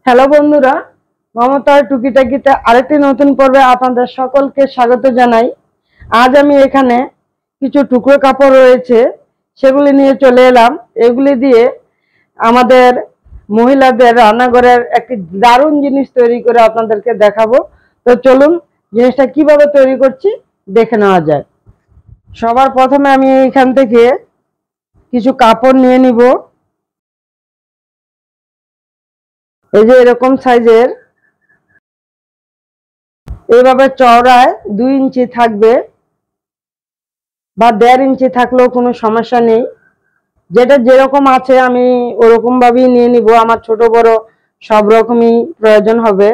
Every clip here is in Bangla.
হ্যালো বন্ধুরা, মমতার টুকিটাকিতে আরেকটি নতুন পর্বে আপনাদের সকলকে স্বাগত জানাই। আজ আমি এখানে কিছু টুকরো কাপড় রয়েছে, সেগুলি নিয়ে চলে এলাম। এগুলি দিয়ে আমাদের মহিলাদের রান্নাঘরের একটি দারুণ জিনিস তৈরি করে আপনাদেরকে দেখাবো। তো চলুন জিনিসটা কিভাবে তৈরি করছি দেখে নেওয়া যায়। সবার প্রথমে আমি এখান থেকে কিছু কাপড় নিয়ে নিব। এই যে এরকম সাইজের, এইভাবে চওড়ায় 2 ইঞ্চি থাকবে বা 1.5 ইঞ্চি থাকলেও কোনো সমস্যা নেই। যেটা যেরকম আছে আমি ওরকম ভাবেই নিয়ে নিব। আমার ছোট বড় সব রকমই প্রয়োজন হবে।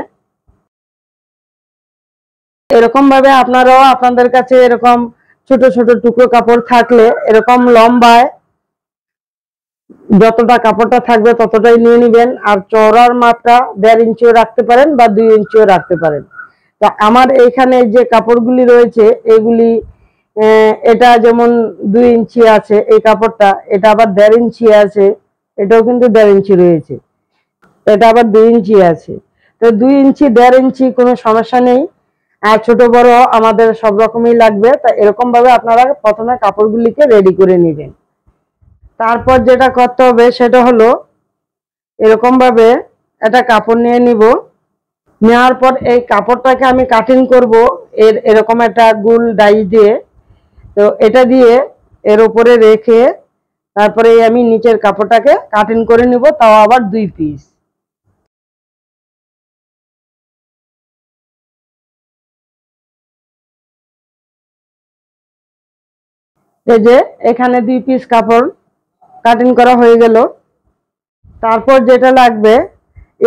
এরকম ভাবে আপনারাও আপনাদের কাছে এরকম ছোট ছোট টুকরো কাপড় থাকলে এরকম লম্বায় যতটা কাপড়টা থাকবে ততটাই নিয়ে নেবেন। আর চওড়ার মাপটা 1.5 ইঞ্চিও রাখতে পারেন বা 2 ইঞ্চিও রাখতে পারেন। তা আমার এইখানে যে কাপড়গুলি রয়েছে এগুলি এটা যেমন 2 ইঞ্চি আছে এই কাপড়টা, এটা আবার 1.5 ইঞ্চি আছে, এটাও কিন্তু 1.5 ইঞ্চি রয়েছে, এটা আবার 2 ইঞ্চি আছে। তো 2 ইঞ্চি 1.5 ইঞ্চি কোনো সমস্যা নেই। আর ছোট বড় আমাদের সব রকমই লাগবে। তা এরকম ভাবে আপনারা প্রথমে কাপড়গুলিকে রেডি করে নেবেন। তারপর যেটা করতে হবে সেটা হলো এরকম ভাবে একটা কাপড় নিয়ে নিব। নেওয়ার পর এই কাপড়টাকে আমি কাটিং করব এরকম একটা গোল ডাই দিয়ে। তো এটা দিয়ে এর উপরে রেখে তারপরে আমি নিচের কাপড়টাকে কাটিং করে নিব, তাও আবার 2 পিস। এই যে এখানে 2 পিস কাপড় কাটিং করা হয়ে গেল। তারপর যেটা লাগবে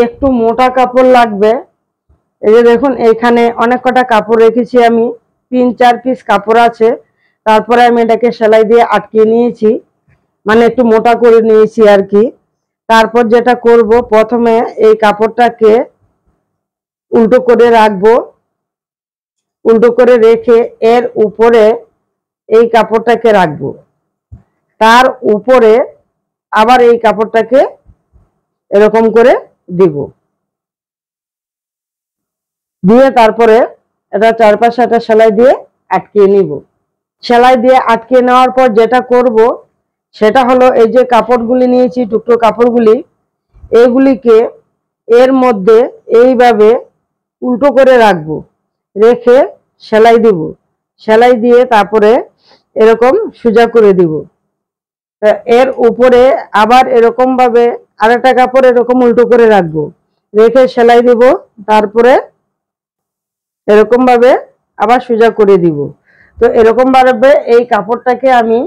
একটু মোটা কাপড় লাগবে। এই যে দেখুন এখানে অনেক কটা কাপড় রেখেছি আমি, 3-4 পিস কাপড় আছে। তারপরে আমি এটাকে সেলাই দিয়ে আটকে নিয়েছি, মানে একটু মোটা করে নিয়েছি আর কি। তারপর যেটা করব প্রথমে এই কাপড়টাকে উল্টো করে রাখবো। উল্টো করে রেখে এর উপরে এই কাপড়টাকে রাখবো, তার উপরে আবার এই কাপড়টাকে এরকম করে দিব, দিয়ে তারপরে এটা চারপাশে একটা সেলাই দিয়ে আটকিয়ে নিব। সেলাই দিয়ে আটকে নেওয়ার পর যেটা করব সেটা হলো এই যে কাপড়গুলি নিয়েছি টুকরো কাপড়গুলি, এইগুলিকে এর মধ্যে এইভাবে উল্টো করে রাখবো, রেখে সেলাই দিব। সেলাই দিয়ে তারপরে এরকম সোজা করে দিব। এর উপরে আবার এরকম ভাবে আরেকটা কাপড় এরকম উল্টো করে রাখবো, রেখে সেলাই দিব। তারপরে এরকম ভাবে আবার সোজা করে দিব। তো এরকম ভাবে এই কাপড়টাকে আমি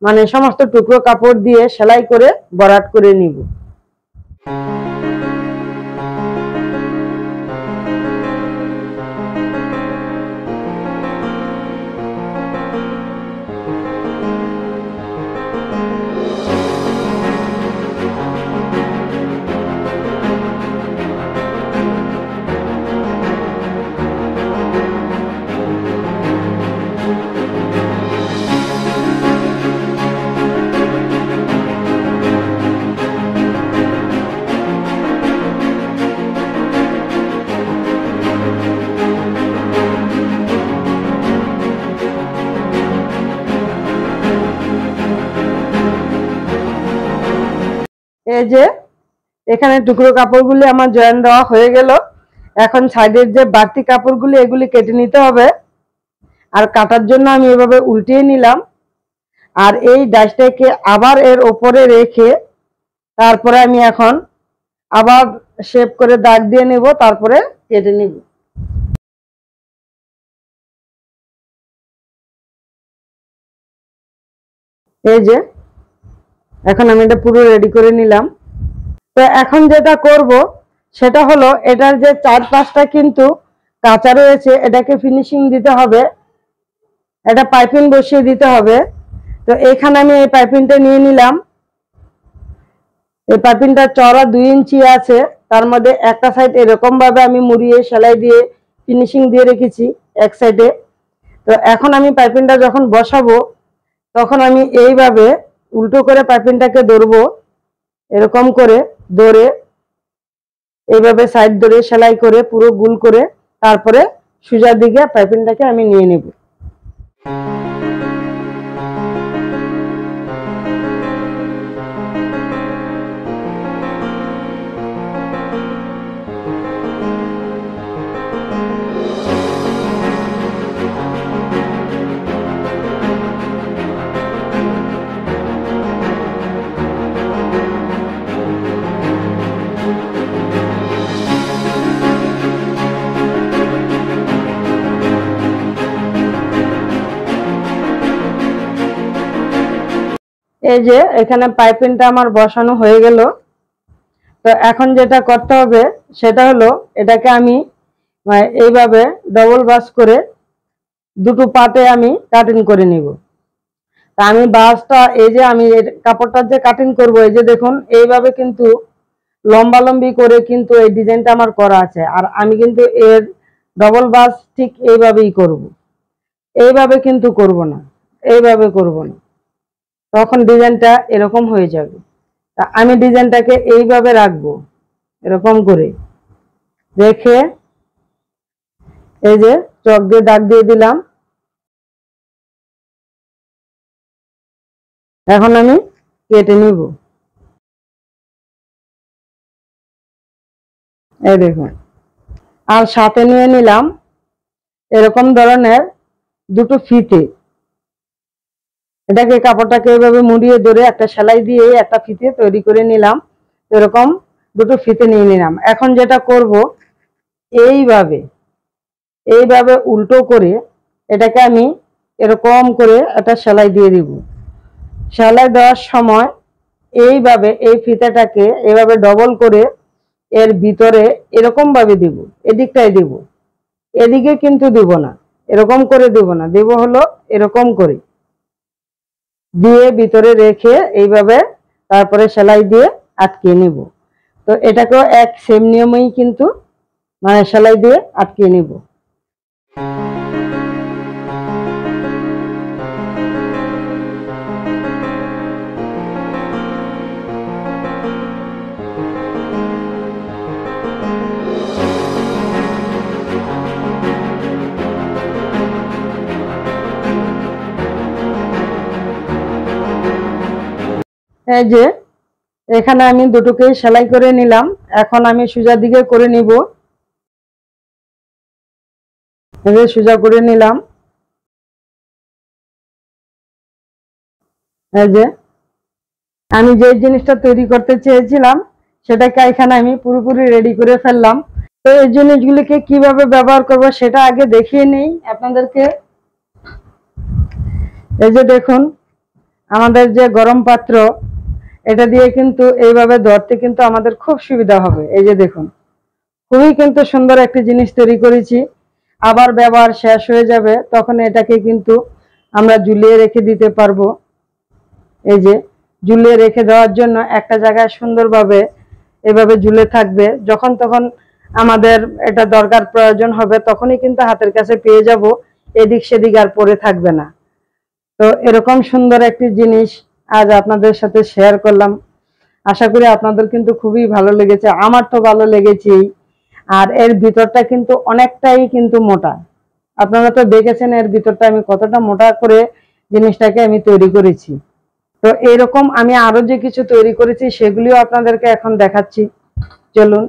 মানে সমস্ত টুকরো কাপড় দিয়ে সেলাই করে ভরাট করে নিব। এই যে এখানে টুকরো কাপড়গুলি আমার জয়েন দেওয়া হয়ে গেল। এখন সাইডের যে বাড়তি কাপড়গুলি এগুলি কেটে নিতে হবে। আর কাটার জন্য আমি এভাবে উল্টিয়ে নিলাম। আর এই ডাইসটাকে আবার এর উপরে রেখে তারপরে আমি এখন আবার শেপ করে দাগ দিয়ে নেব, তারপরে কেটে নিব। এই যে এখন আমি এটা পুরো রেডি করে নিলাম। তো এখন যেটা করব সেটা হলো এটার যে চারপাশটা কিন্তু কাঁচা রয়েছে, এটাকে ফিনিশিং দিতে হবে, এটা পাইপিং বসিয়ে দিতে হবে। তো এখানে আমি এই পাইপিংটা নিয়ে নিলাম। এই পাইপিংটা চওড়া 2 ইঞ্চি আছে, তার মধ্যে একটা সাইড এরকম ভাবে আমি মুড়িয়ে সেলাই দিয়ে ফিনিশিং দিয়ে রেখেছি এক সাইডে। তো এখন আমি পাইপিংটা যখন বসাবো তখন আমি এইভাবে উল্টো করে পাইপিংটাকে ধরবো, এরকম করে ধরে এইভাবে সাইড ধরে সেলাই করে পুরো গোল করে তারপরে সোজা দিকে পাইপিংটাকে আমি নিয়ে নেব। এই যে এখানে পাইপিংটা আমার বসানো হয়ে গেল। তো এখন যেটা করতে হবে সেটা হলো এটাকে আমি এইভাবে ডবল বাস করে দুটো পার্টে আমি কাটিং করে নিব। তা আমি বাসটা এই যে আমি কাপড়টা যে কাটিং করব, এই যে দেখুন এইভাবে কিন্তু লম্বালম্বি করে কিন্তু এই ডিজাইনটা আমার করা আছে। আর আমি কিন্তু এর ডবল বাস ঠিক এইভাবেই করব, এইভাবে কিন্তু করব না, এইভাবে করব না, তখন ডিজাইনটা এরকম হয়ে যাবে। তা আমি ডিজাইনটাকে এইভাবে রাখবো, এরকম করে রেখে এই যে চক দিয়ে দাগ দিয়ে দিলাম। এখন আমি কেটে নিব। এই দেখুন, আর সাথে নিয়ে নিলাম এরকম ধরনের দুটো ফিতে। এটাকে কাপড়টাকে এইভাবে মুড়িয়ে ধরে একটা সেলাই দিয়ে একটা ফিতে তৈরি করে নিলাম। এরকম দুটো ফিতে নিয়ে নিলাম। এখন যেটা করব এইভাবে এইভাবে উল্টো করে এটাকে আমি এরকম করে একটা সেলাই দিয়ে দিব। সেলাই দেওয়ার সময় এইভাবে এই ফিতাটাকে এভাবে ডবল করে এর ভিতরে এরকম ভাবে দিব, এদিকটাই দিব, এদিকে কিন্তু দিব না, এরকম করে দিব না, দিব হলো এরকম করে দিয়ে ভিতরে রেখে এইভাবে তারপরে সেলাই দিয়ে আটকে নিব। তো এটাকেও এক সেম নিয়মেই কিন্তু মানে সেলাই দিয়ে আটকে নিব। এই যে এখানে আমি দুটোকে সেলাই করে নিলাম। এখন আমি সোজা দিকে করে নিব। এই যে সোজা করে নিলাম। এই যে আমি যে জিনিসটা তৈরি করতে চেয়েছিলাম সেটাকে এখানে আমি পুরোপুরি রেডি করে ফেললাম। তো এই জিনিসগুলিকে কিভাবে ব্যবহার করব সেটা আগে দেখিয়ে নেই আপনাদেরকে। এই যে দেখুন আমাদের যে গরম পাত্র, এটা দিয়ে কিন্তু এইভাবে ধরতে কিন্তু আমাদের খুব সুবিধা হবে। এই যে দেখুন খুবই কিন্তু সুন্দর একটি জিনিস তৈরি করেছি। আবার ব্যবহার শেষ হয়ে যাবে তখন এটাকে কিন্তু আমরা ঝুলিয়ে রেখে দিতে পারবো। এই যে ঝুলিয়ে রেখে দেওয়ার জন্য একটা জায়গায় সুন্দরভাবে এভাবে ঝুলে থাকবে। যখন তখন আমাদের এটা দরকার প্রয়োজন হবে তখনই কিন্তু হাতের কাছে পেয়ে যাব, এদিক সেদিক আর পড়ে থাকবে না। তো এরকম সুন্দর একটি জিনিস আজ আপনাদের সাথে শেয়ার করলাম। আশা করি আপনাদের কিন্তু খুবই ভালো লেগেছে, আমার তো ভালো লেগেছেই। আর এর ভিতরটা কিন্তু অনেকটাই কিন্তু মোটা, আপনারা তো দেখেছেন এর ভিতরটা আমি কতটা মোটা করে জিনিসটাকে আমি তৈরি করেছি। তো এরকম আমি আরো যে কিছু তৈরি করেছি সেগুলিও আপনাদেরকে এখন দেখাচ্ছি, চলুন।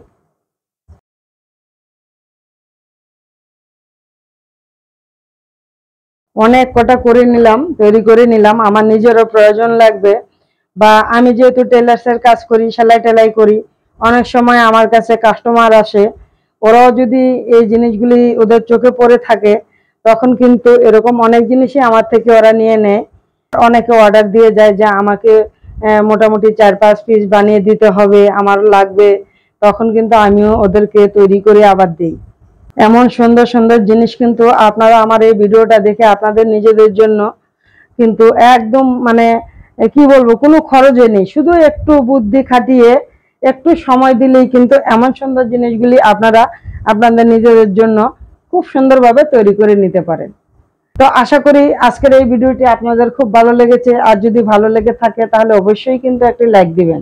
অনেক কটা করে নিলাম, তৈরি করে নিলাম, আমার নিজেরও প্রয়োজন লাগবে। বা আমি যেহেতু টেলার্সের কাজ করি, সেলাই টেলাই করি, অনেক সময় আমার কাছে কাস্টমার আসে, ওরাও যদি এই জিনিসগুলি ওদের চোখে পড়ে থাকে তখন কিন্তু এরকম অনেক জিনিসই আমার থেকে ওরা নিয়ে নেয়। অনেকে অর্ডার দিয়ে যায় যে আমাকে মোটামুটি 4-5 পিস বানিয়ে দিতে হবে, আমার লাগবে, তখন কিন্তু আমিও ওদেরকে তৈরি করে আবার দিই। এমন সুন্দর সুন্দর জিনিস কিন্তু আপনারা আমার এই ভিডিওটা দেখে আপনাদের নিজেদের জন্য কিন্তু একদম মানে কি বলবো কোনো খরচে নেই, শুধু একটু বুদ্ধি খাটিয়ে একটু সময় দিলেই কিন্তু এমন সুন্দর জিনিসগুলি আপনারা আপনাদের নিজেদের জন্য খুব সুন্দরভাবে তৈরি করে নিতে পারেন। তো আশা করি আজকের এই ভিডিওটি আপনাদের খুব ভালো লেগেছে। আর যদি ভালো লেগে থাকে তাহলে অবশ্যই কিন্তু একটি লাইক দিবেন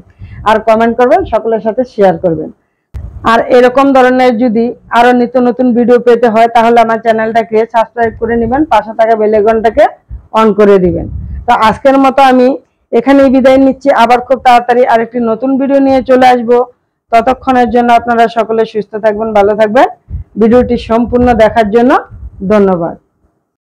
আর কমেন্ট করবেন, সকলের সাথে শেয়ার করবেন। আর এরকম ধরনের যদি আরো নিত্য নতুন ভিডিও পেতে হয় তাহলে আমার চ্যানেলটাকে সাবস্ক্রাইব করে নেবেন, পাশে থাকা বেল আইকনটাকে অন করে দিবেন। তো আজকের মতো আমি এখানেই বিদায় নিচ্ছি। আবার খুব তাড়াতাড়ি আরেকটি নতুন ভিডিও নিয়ে চলে আসব। ততক্ষণের জন্য আপনারা সকলে সুস্থ থাকবেন, ভালো থাকবেন। ভিডিওটি সম্পূর্ণ দেখার জন্য ধন্যবাদ।